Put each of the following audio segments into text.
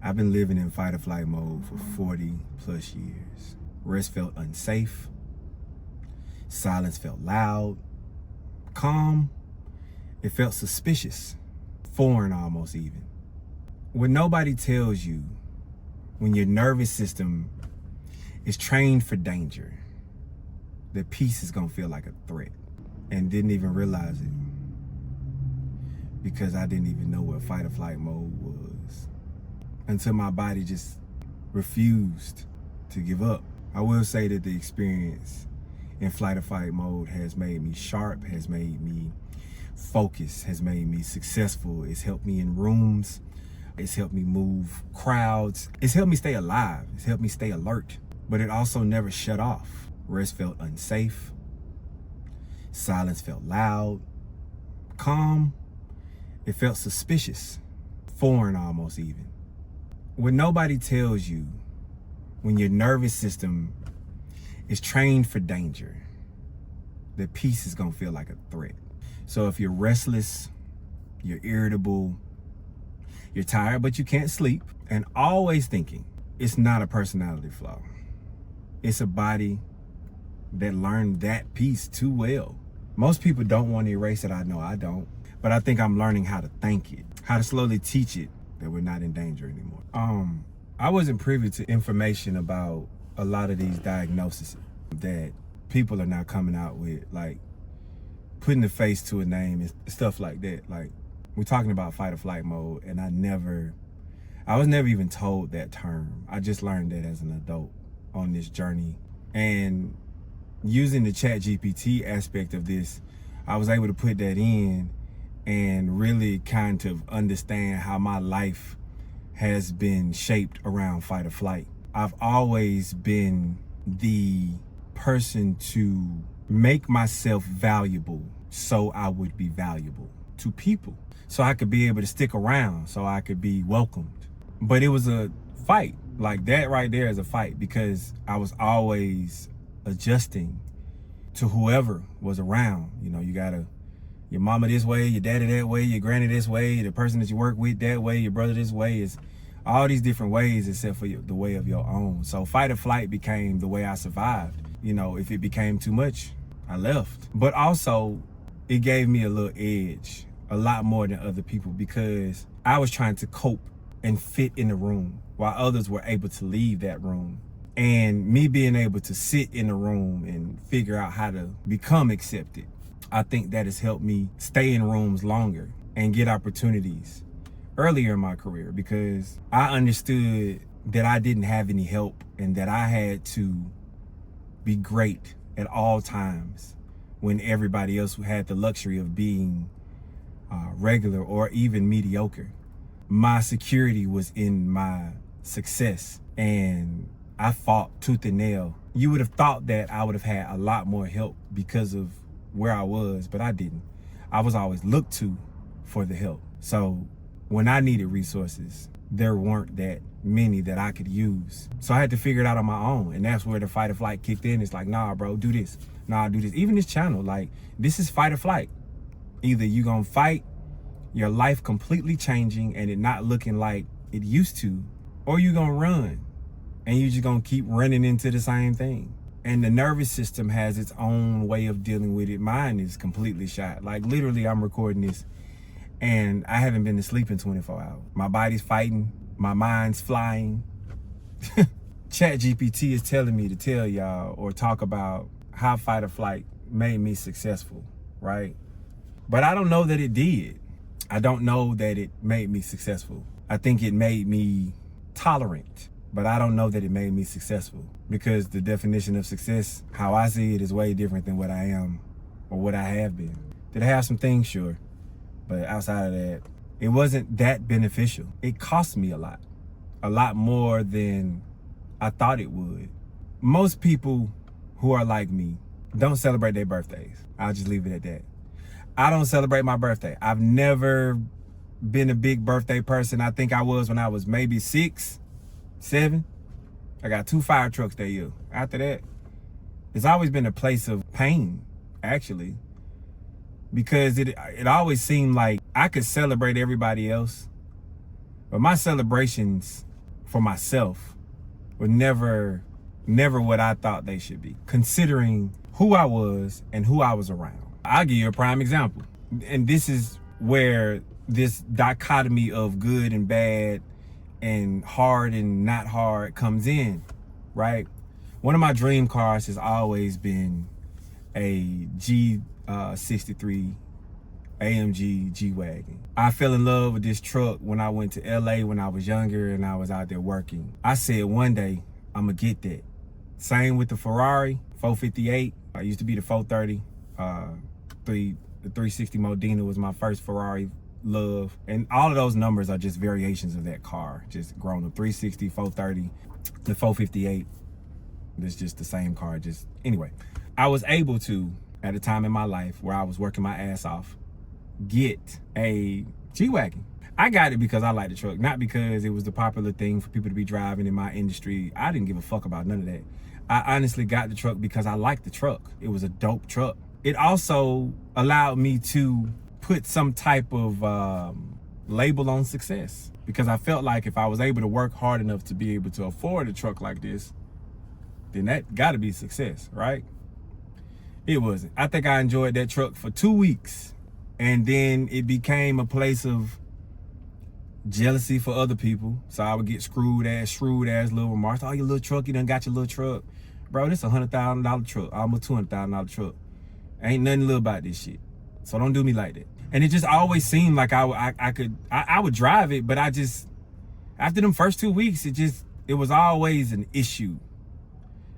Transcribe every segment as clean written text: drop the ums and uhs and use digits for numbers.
I've been living in fight or flight mode for 40 plus years. Rest felt unsafe. Silence felt loud. Calm, it felt suspicious. Foreign almost even. When nobody tells you, when your nervous system is trained for danger, that peace is gonna feel like a threat, and didn't even realize it because I didn't even know what fight or flight mode was until my body just refused to give up. I will say that the experience in flight or fight mode has made me sharp, has made me focused, has made me successful. It's helped me in rooms. It's helped me move crowds. It's helped me stay alive. It's helped me stay alert. But it also never shut off. Rest felt unsafe. Silence felt loud. Calm, it felt suspicious. Foreign almost even. When nobody tells you, when your nervous system is trained for danger, that peace is gonna feel like a threat. So if you're restless, you're irritable, you're tired but you can't sleep, and always thinking, it's not a personality flaw. It's a body that learned that piece too well. Most people don't want to erase it. I know I don't. But I think I'm learning how to thank it, how to slowly teach it that we're not in danger anymore. I wasn't privy to information about a lot of these diagnoses that people are now coming out with, like putting a face to a name and stuff like that. Like, we're talking about fight or flight mode, and I was never even told that term. I just learned that as an adult on this journey. And using the ChatGPT aspect of this, I was able to put that in and really kind of understand how my life has been shaped around fight or flight. I've always been the person to make myself valuable so I would be valuable to people, so I could be able to stick around, so I could be welcomed. But it was a fight. Like, that right there is a fight, because I was always adjusting to whoever was around. You know, you gotta, your mama this way, your daddy that way, your granny this way, the person that you work with that way, your brother this way. Is all these different ways except for the way of your own. So fight or flight became the way I survived. You know, if it became too much, I left. But also, it gave me a little edge, a lot more than other people, because I was trying to cope and fit in the room while others were able to leave that room. And me being able to sit in the room and figure out how to become accepted, I think that has helped me stay in rooms longer and get opportunities earlier in my career, because I understood that I didn't have any help and that I had to be great at all times when everybody else had the luxury of being regular or even mediocre. My security was in my success, and I fought tooth and nail. You would have thought that I would have had a lot more help because of where I was, but I didn't. I was always looked to for the help. So when I needed resources, there weren't that many that I could use. So I had to figure it out on my own. And that's where the fight or flight kicked in. It's like, nah, bro, do this. Nah, do this. Even this channel, like, this is fight or flight. Either you gonna fight your life completely changing and it not looking like it used to, or you gonna run and you just gonna keep running into the same thing. And the nervous system has its own way of dealing with it. Mine is completely shot. Like, literally, I'm recording this and I haven't been to sleep in 24 hours. My body's fighting, my mind's flying. ChatGPT is telling me to tell y'all or talk about how fight or flight made me successful, right? But I don't know that it did. I don't know that it made me successful. I think it made me tolerant, but I don't know that it made me successful, because the definition of success, how I see it, is way different than what I am or what I have been. Did I have some things? Sure. But outside of that, it wasn't that beneficial. It cost me a lot more than I thought it would. Most people who are like me don't celebrate their birthdays. I'll just leave it at that. I don't celebrate my birthday. I've never been a big birthday person. I think I was when I was maybe 6, 7. I got 2 fire trucks that year. After that, it's always been a place of pain, actually, because it always seemed like I could celebrate everybody else, but my celebrations for myself were never what I thought they should be, considering who I was and who I was around. I'll give you a prime example. And this is where this dichotomy of good and bad and hard and not hard comes in, right? One of my dream cars has always been a G63 AMG G-Wagon. I fell in love with this truck when I went to LA when I was younger and I was out there working. I said one day, I'm gonna get that. Same with the Ferrari 458. I used to be the 430. The 360 Modena was my first Ferrari love. And all of those numbers are just variations of that car. Just grown up. 360, 430, the 458. It's just the same car. Just anyway, I was able to, at a time in my life where I was working my ass off, get a G-Wagon. I got it because I like the truck, not because it was the popular thing for people to be driving in my industry. I didn't give a fuck about none of that. I honestly got the truck because I liked the truck. It was a dope truck. It also allowed me to put some type of label on success, because I felt like if I was able to work hard enough to be able to afford a truck like this, then that gotta be success, right? It wasn't. I think I enjoyed that truck for 2 weeks, and then it became a place of jealousy for other people. So I would get shrewd ass little remarks. Oh, your little truck, you done got your little truck. Bro, this $100,000 truck, almost $200,000 truck. Ain't nothing little about this shit. So don't do me like that. And it just always seemed like I would drive it, but I just, after them first 2 weeks, it was always an issue.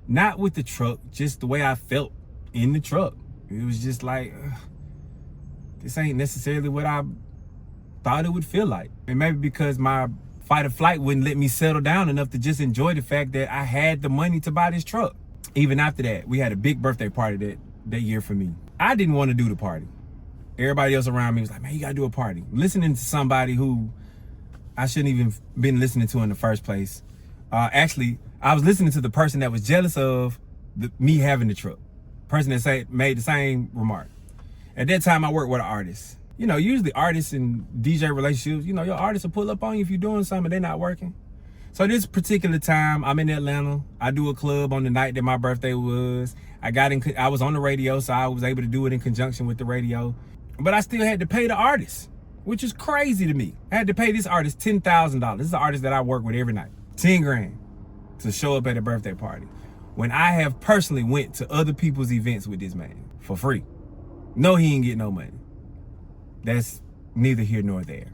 Not with the truck, just the way I felt in the truck. It was just like, this ain't necessarily what I thought it would feel like. And maybe because my fight or flight wouldn't let me settle down enough to just enjoy the fact that I had the money to buy this truck. Even after that, we had a big birthday party that year for me. I didn't want to do the party. Everybody else around me was like, man, you gotta do a party. Listening to somebody who I shouldn't even been listening to in the first place. Actually, I was listening to the person that was jealous of me having the truck. Person that made the same remark. At that time, I worked with an artist. You know, usually artists and DJ relationships, you know, your artists will pull up on you if you're doing something, they're not working. So this particular time, I'm in Atlanta. I do a club on the night that my birthday was. I was on the radio, so I was able to do it in conjunction with the radio. But I still had to pay the artist, which is crazy to me. I had to pay this artist $10,000. This is an artist that I work with every night. 10 grand to show up at a birthday party, when I have personally went to other people's events with this man for free. No, he ain't get no money. That's neither here nor there.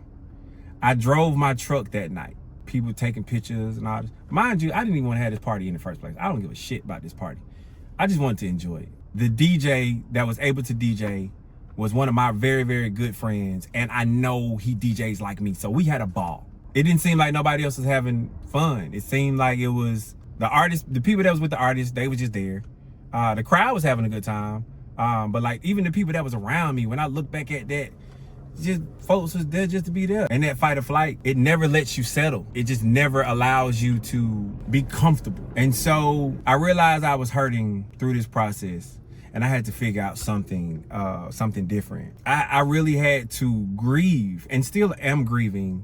I drove my truck that night. People taking pictures and all this. Mind you, I didn't even want to have this party in the first place. I don't give a shit about this party. I just wanted to enjoy it. The DJ that was able to DJ was one of my very, very good friends. And I know he DJs like me. So we had a ball. It didn't seem like nobody else was having fun. It seemed like it was the artists, the people that was with the artists, they was just there. The crowd was having a good time. But like even the people that was around me, when I look back at that, just folks was there just to be there. And that fight or flight, it never lets you settle. It just never allows you to be comfortable. And so I realized I was hurting through this process, and I had to figure out something different. I really had to grieve, and still am grieving,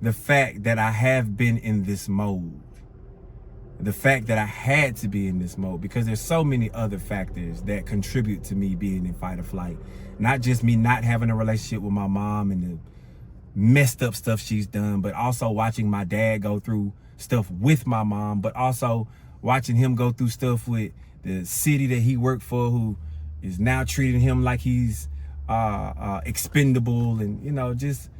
the fact that I have been in this mode. The fact that I had to be in this mode, because there's so many other factors that contribute to me being in fight or flight. Not just me not having a relationship with my mom and the messed up stuff she's done, but also watching my dad go through stuff with my mom, but also watching him go through stuff with the city that he worked for, who is now treating him like he's expendable, and just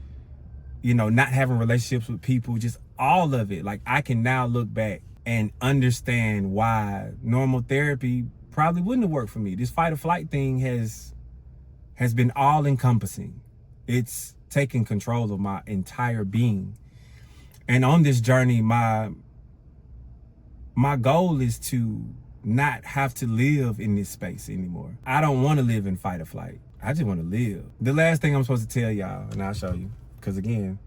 not having relationships with people, just all of it. Like, I can now look back and understand why normal therapy probably wouldn't have worked for me. This fight or flight thing has been all encompassing. It's taken control of my entire being. And on this journey, my goal is to not have to live in this space anymore. I don't want to live in fight or flight. I just want to live. The last thing I'm supposed to tell y'all, and I'll show you, because again,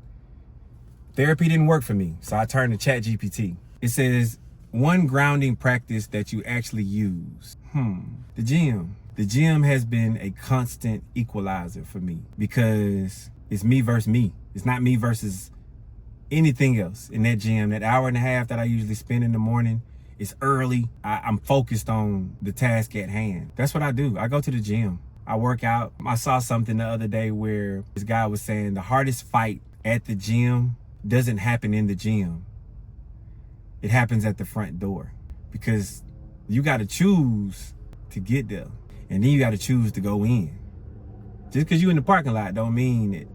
therapy didn't work for me. So I turned to ChatGPT. It says, one grounding practice that you actually use. The gym. The gym has been a constant equalizer for me, because it's me versus me. It's not me versus anything else in that gym. That hour and a half that I usually spend in the morning, it's early. I'm focused on the task at hand. That's what I do. I go to the gym. I work out. I saw something the other day where this guy was saying the hardest fight at the gym doesn't happen in the gym. It happens at the front door, because you got to choose to get there, and then you got to choose to go in. Just because you in the parking lot don't mean that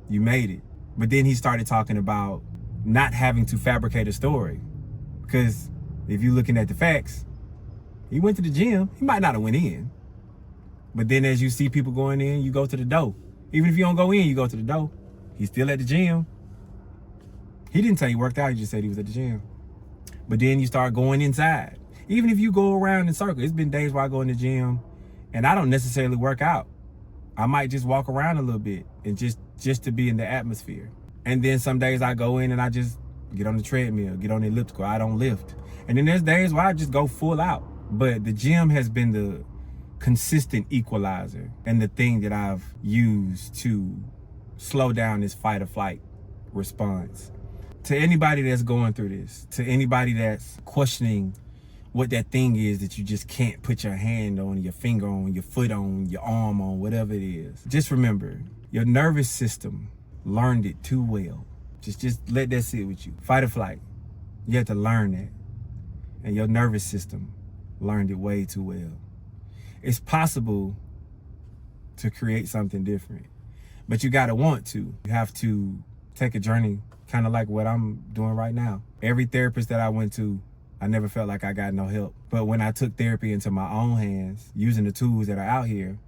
you made it. But then he started talking about not having to fabricate a story, because if you're looking at the facts, he went to the gym. He might not have went in, but then as you see people going in, you go to the door. Even if you don't go in, you go to the door. He's still at the gym. He didn't tell you worked out, he just said he was at the gym. But then you start going inside. Even if you go around in circles, it's been days where I go in the gym and I don't necessarily work out. I might just walk around a little bit and just to be in the atmosphere. And then some days I go in and I just get on the treadmill, get on the elliptical. I don't lift. And then there's days where I just go full out. But the gym has been the consistent equalizer and the thing that I've used to slow down this fight or flight response. To anybody that's going through this, to anybody that's questioning what that thing is that you just can't put your hand on, your finger on, your foot on, your arm on, whatever it is, just remember, your nervous system learned it too well. Just let that sit with you. Fight or flight. You have to learn that. And your nervous system learned it way too well. It's possible to create something different, but you gotta want to. You have to take a journey, kind of like what I'm doing right now. Every therapist that I went to, I never felt like I got no help. But when I took therapy into my own hands, using the tools that are out here,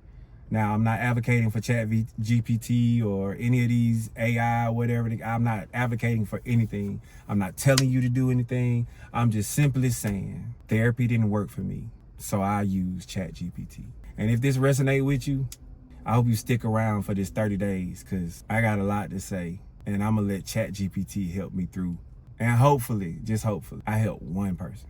now I'm not advocating for ChatGPT or any of these AI, whatever. I'm not advocating for anything. I'm not telling you to do anything. I'm just simply saying therapy didn't work for me, so I use ChatGPT. And if this resonates with you, I hope you stick around for this 30 days, because I got a lot to say. And I'm gonna let ChatGPT help me through. And hopefully, just hopefully, I help one person.